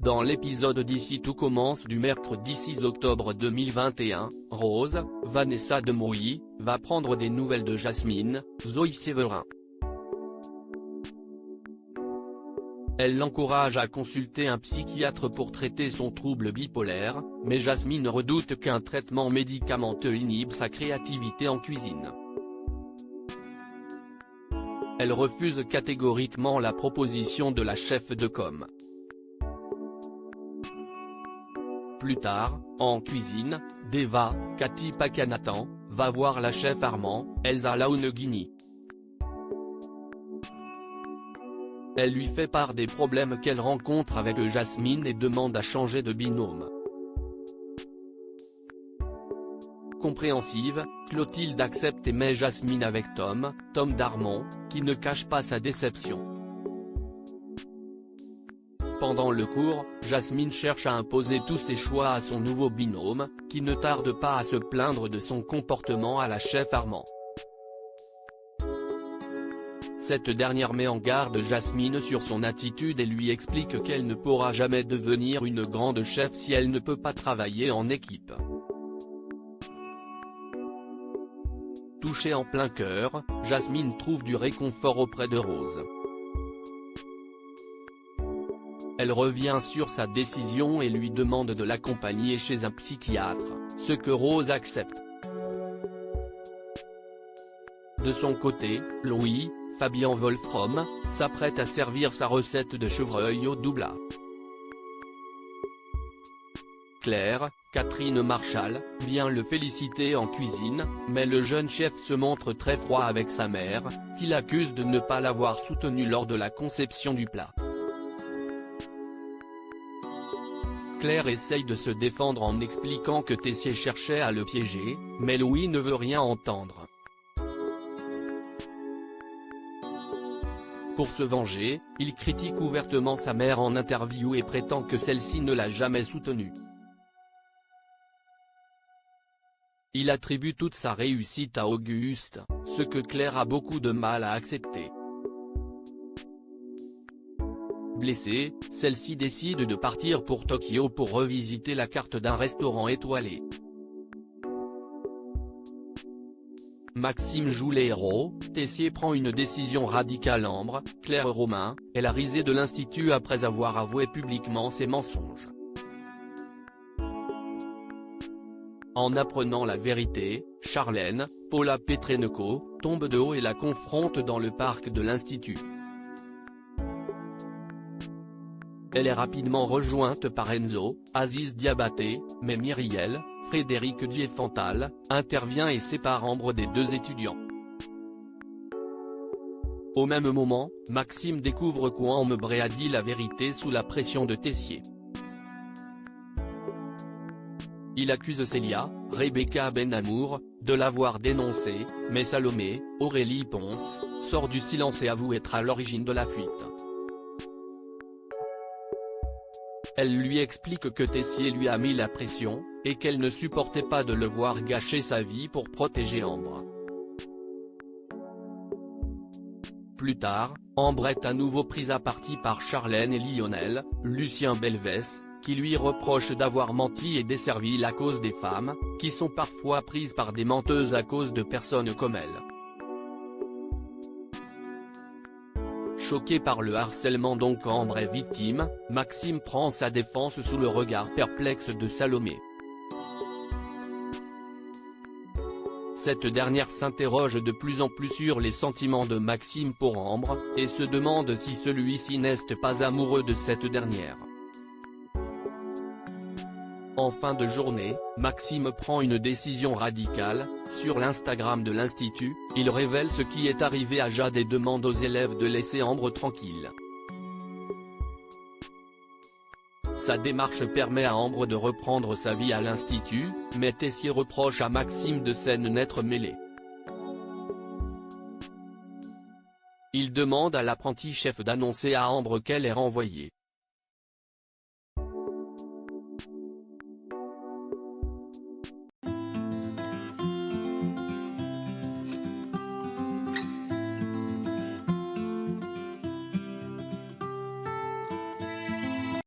Dans l'épisode d'Ici tout commence du mercredi 6 octobre 2021, Rose, Vanessa Demouy, va prendre des nouvelles de Jasmine, Zoe Séverin. Elle l'encourage à consulter un psychiatre pour traiter son trouble bipolaire, mais Jasmine redoute qu'un traitement médicamenteux inhibe sa créativité en cuisine. Elle refuse catégoriquement la proposition de la chef de com. Plus tard, en cuisine, Deva, Cathy Pakanatan, va voir la chef Armand, Elsa Laouneguini. Elle lui fait part des problèmes qu'elle rencontre avec Jasmine et demande à changer de binôme. Compréhensive, Clotilde accepte et met Jasmine avec Tom Darmon, qui ne cache pas sa déception. Pendant le cours, Jasmine cherche à imposer tous ses choix à son nouveau binôme, qui ne tarde pas à se plaindre de son comportement à la chef Armand. Cette dernière met en garde Jasmine sur son attitude et lui explique qu'elle ne pourra jamais devenir une grande chef si elle ne peut pas travailler en équipe. Touchée en plein cœur, Jasmine trouve du réconfort auprès de Rose. Elle revient sur sa décision et lui demande de l'accompagner chez un psychiatre, ce que Rose accepte. De son côté, Louis, Fabien Wolfram, s'apprête à servir sa recette de chevreuil au doublat. Claire, Catherine Marchal, vient le féliciter en cuisine, mais le jeune chef se montre très froid avec sa mère, qui l'accuse de ne pas l'avoir soutenu lors de la conception du plat. Claire essaye de se défendre en expliquant que Tessier cherchait à le piéger, mais Louis ne veut rien entendre. Pour se venger, il critique ouvertement sa mère en interview et prétend que celle-ci ne l'a jamais soutenu. Il attribue toute sa réussite à Auguste, ce que Claire a beaucoup de mal à accepter. Blessée, celle-ci décide de partir pour Tokyo pour revisiter la carte d'un restaurant étoilé. Maxime joue les héros, Tessier prend une décision radicale. Ambre, Claire Romain, est la risée de l'Institut après avoir avoué publiquement ses mensonges. En apprenant la vérité, Charlène, Paula Petrenko, tombe de haut et la confronte dans le parc de l'Institut. Elle est rapidement rejointe par Enzo, Aziz Diabaté, mais Myriel, Frédéric Diefenthal, intervient et sépare Ambre des deux étudiants. Au même moment, Maxime découvre qu'Ambre a dit la vérité sous la pression de Tessier. Il accuse Célia, Rebecca Benamour, de l'avoir dénoncé, mais Salomé, Aurélie Ponce, sort du silence et avoue être à l'origine de la fuite. Elle lui explique que Tessier lui a mis la pression, et qu'elle ne supportait pas de le voir gâcher sa vie pour protéger Ambre. Plus tard, Ambre est à nouveau prise à partie par Charlène et Lionel, Lucien Belvès, qui lui reproche d'avoir menti et desservi la cause des femmes, qui sont parfois prises par des menteuses à cause de personnes comme elle. Choqué par le harcèlement dont Ambre est victime, Maxime prend sa défense sous le regard perplexe de Salomé. Cette dernière s'interroge de plus en plus sur les sentiments de Maxime pour Ambre, et se demande si celui-ci n'est pas amoureux de cette dernière. En fin de journée, Maxime prend une décision radicale. Sur l'Instagram de l'Institut, il révèle ce qui est arrivé à Jade et demande aux élèves de laisser Ambre tranquille. Sa démarche permet à Ambre de reprendre sa vie à l'Institut, mais Tessier reproche à Maxime de s'en être mêlé. Il demande à l'apprenti chef d'annoncer à Ambre qu'elle est renvoyée.